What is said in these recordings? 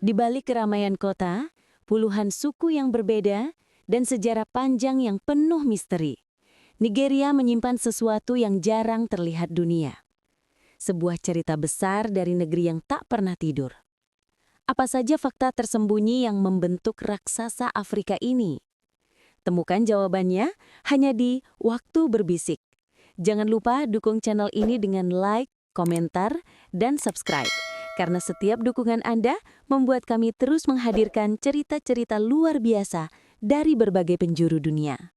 Di balik keramaian kota, puluhan suku yang berbeda, dan sejarah panjang yang penuh misteri, Nigeria menyimpan sesuatu yang jarang terlihat dunia. Sebuah cerita besar dari negeri yang tak pernah tidur. Apa saja fakta tersembunyi yang membentuk raksasa Afrika ini? Temukan jawabannya hanya di Waktu Berbisik. Jangan lupa dukung channel ini dengan like, komentar, dan subscribe. Karena setiap dukungan Anda membuat kami terus menghadirkan cerita-cerita luar biasa dari berbagai penjuru dunia.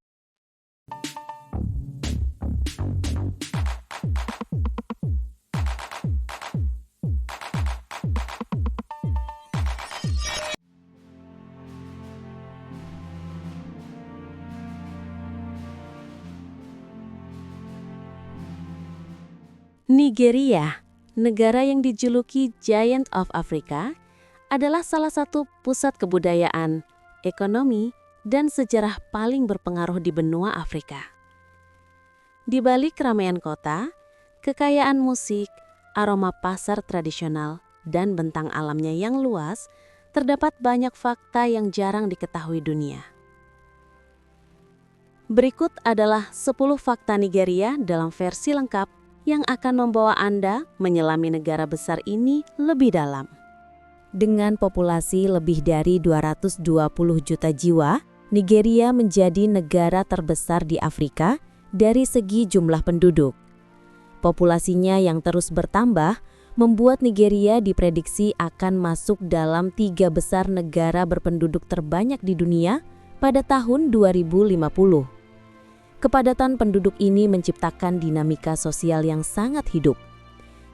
Nigeria, negara yang dijuluki Giant of Africa, adalah salah satu pusat kebudayaan, ekonomi, dan sejarah paling berpengaruh di benua Afrika. Di balik keramaian kota, kekayaan musik, aroma pasar tradisional, dan bentang alamnya yang luas, terdapat banyak fakta yang jarang diketahui dunia. Berikut adalah 10 fakta Nigeria dalam versi lengkap yang akan membawa Anda menyelami negara besar ini lebih dalam. Dengan populasi lebih dari 220 juta jiwa, Nigeria menjadi negara terbesar di Afrika dari segi jumlah penduduk. Populasinya yang terus bertambah membuat Nigeria diprediksi akan masuk dalam 3 besar negara berpenduduk terbanyak di dunia pada tahun 2050. Kepadatan penduduk ini menciptakan dinamika sosial yang sangat hidup.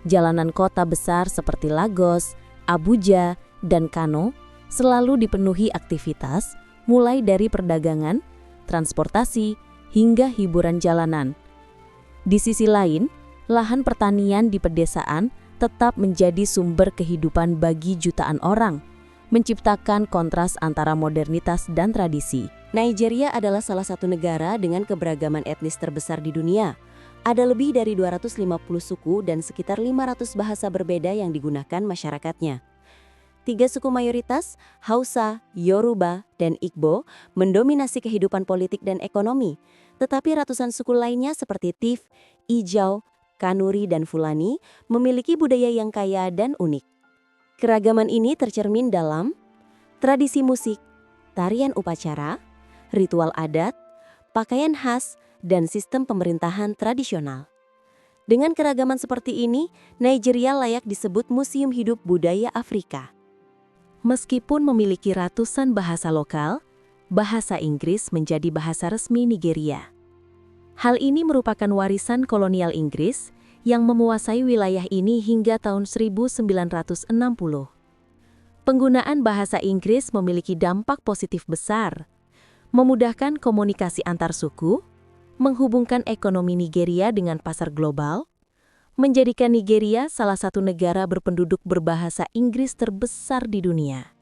Jalanan kota besar seperti Lagos, Abuja, dan Kano selalu dipenuhi aktivitas, mulai dari perdagangan, transportasi, hingga hiburan jalanan. Di sisi lain, lahan pertanian di pedesaan tetap menjadi sumber kehidupan bagi jutaan orang, menciptakan kontras antara modernitas dan tradisi. Nigeria adalah salah satu negara dengan keberagaman etnis terbesar di dunia. Ada lebih dari 250 suku dan sekitar 500 bahasa berbeda yang digunakan masyarakatnya. 3 suku mayoritas, Hausa, Yoruba, dan Igbo, mendominasi kehidupan politik dan ekonomi. Tetapi ratusan suku lainnya seperti Tiv, Ijaw, Kanuri, dan Fulani memiliki budaya yang kaya dan unik. Keragaman ini tercermin dalam tradisi musik, tarian upacara, ritual adat, pakaian khas, dan sistem pemerintahan tradisional. Dengan keragaman seperti ini, Nigeria layak disebut Museum Hidup Budaya Afrika. Meskipun memiliki ratusan bahasa lokal, bahasa Inggris menjadi bahasa resmi Nigeria. Hal ini merupakan warisan kolonial Inggris yang menguasai wilayah ini hingga tahun 1960. Penggunaan bahasa Inggris memiliki dampak positif besar, memudahkan komunikasi antar suku, menghubungkan ekonomi Nigeria dengan pasar global, menjadikan Nigeria salah satu negara berpenduduk berbahasa Inggris terbesar di dunia.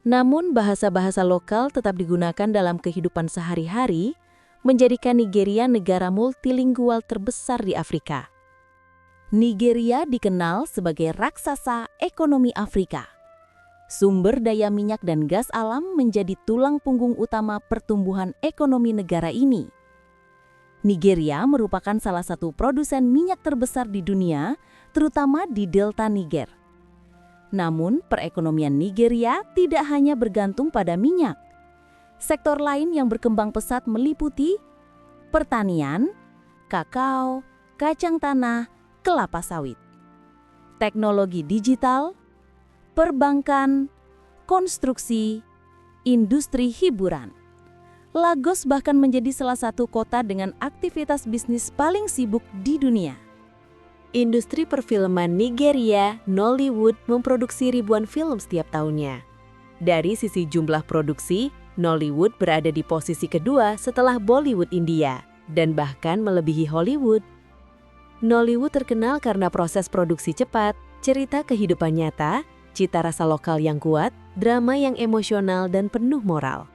Namun bahasa-bahasa lokal tetap digunakan dalam kehidupan sehari-hari, menjadikan Nigeria negara multilingual terbesar di Afrika. Nigeria dikenal sebagai raksasa ekonomi Afrika. Sumber daya minyak dan gas alam menjadi tulang punggung utama pertumbuhan ekonomi negara ini. Nigeria merupakan salah satu produsen minyak terbesar di dunia, terutama di Delta Niger. Namun, perekonomian Nigeria tidak hanya bergantung pada minyak. Sektor lain yang berkembang pesat meliputi pertanian, kakao, kacang tanah, kelapa sawit, teknologi digital, perbankan, konstruksi, industri hiburan. Lagos bahkan menjadi salah satu kota dengan aktivitas bisnis paling sibuk di dunia. Industri perfilman Nigeria, Nollywood, memproduksi ribuan film setiap tahunnya. Dari sisi jumlah produksi, Nollywood berada di posisi kedua setelah Bollywood India, dan bahkan melebihi Hollywood. Nollywood terkenal karena proses produksi cepat, cerita kehidupan nyata, cita rasa lokal yang kuat, drama yang emosional dan penuh moral.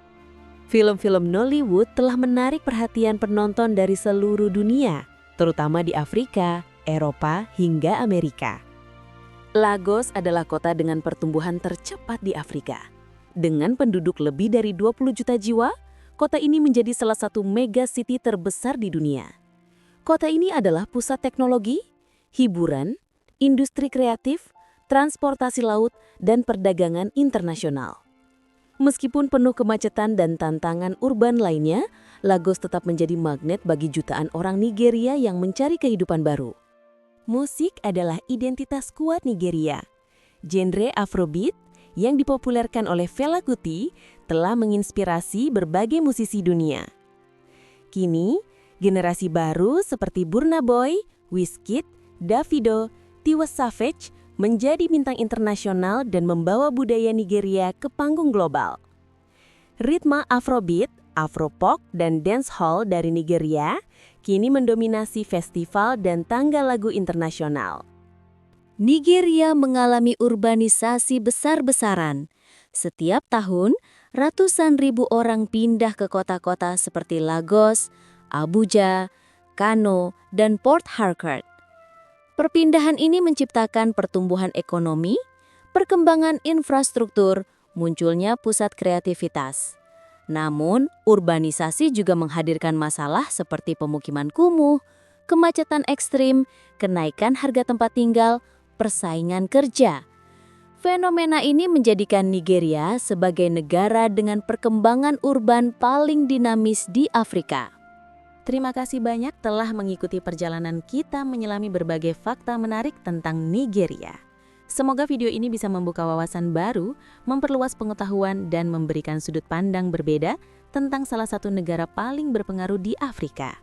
Film-film Nollywood telah menarik perhatian penonton dari seluruh dunia, terutama di Afrika, Eropa, hingga Amerika. Lagos adalah kota dengan pertumbuhan tercepat di Afrika. Dengan penduduk lebih dari 20 juta jiwa, kota ini menjadi salah satu mega city terbesar di dunia. Kota ini adalah pusat teknologi, hiburan, industri kreatif, transportasi laut, dan perdagangan internasional. Meskipun penuh kemacetan dan tantangan urban lainnya, Lagos tetap menjadi magnet bagi jutaan orang Nigeria yang mencari kehidupan baru. Musik adalah identitas kuat Nigeria. Genre Afrobeat yang dipopulerkan oleh Fela Kuti telah menginspirasi berbagai musisi dunia. Kini, generasi baru seperti Burna Boy, Wizkid, Davido, Tiwa Savage menjadi bintang internasional dan membawa budaya Nigeria ke panggung global. Ritme Afrobeat, Afropop, dan dancehall dari Nigeria kini mendominasi festival dan tangga lagu internasional. Nigeria mengalami urbanisasi besar-besaran. Setiap tahun, ratusan ribu orang pindah ke kota-kota seperti Lagos, Abuja, Kano, dan Port Harcourt. Perpindahan ini menciptakan pertumbuhan ekonomi, perkembangan infrastruktur, munculnya pusat kreativitas. Namun, urbanisasi juga menghadirkan masalah seperti pemukiman kumuh, kemacetan ekstrim, kenaikan harga tempat tinggal, persaingan kerja. Fenomena ini menjadikan Nigeria sebagai negara dengan perkembangan urban paling dinamis di Afrika. Terima kasih banyak telah mengikuti perjalanan kita menyelami berbagai fakta menarik tentang Nigeria. Semoga video ini bisa membuka wawasan baru, memperluas pengetahuan, dan memberikan sudut pandang berbeda tentang salah satu negara paling berpengaruh di Afrika.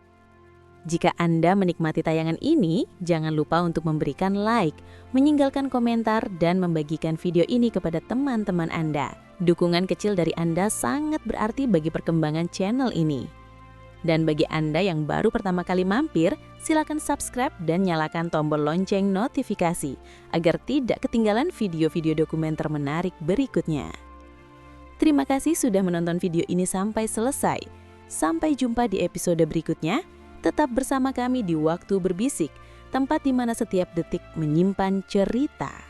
Jika Anda menikmati tayangan ini, jangan lupa untuk memberikan like, meninggalkan komentar, dan membagikan video ini kepada teman-teman Anda. Dukungan kecil dari Anda sangat berarti bagi perkembangan channel ini. Dan bagi Anda yang baru pertama kali mampir, silakan subscribe dan nyalakan tombol lonceng notifikasi agar tidak ketinggalan video-video dokumenter menarik berikutnya. Terima kasih sudah menonton video ini sampai selesai. Sampai jumpa di episode berikutnya. Tetap bersama kami di Waktu Berbisik, tempat di mana setiap detik menyimpan cerita.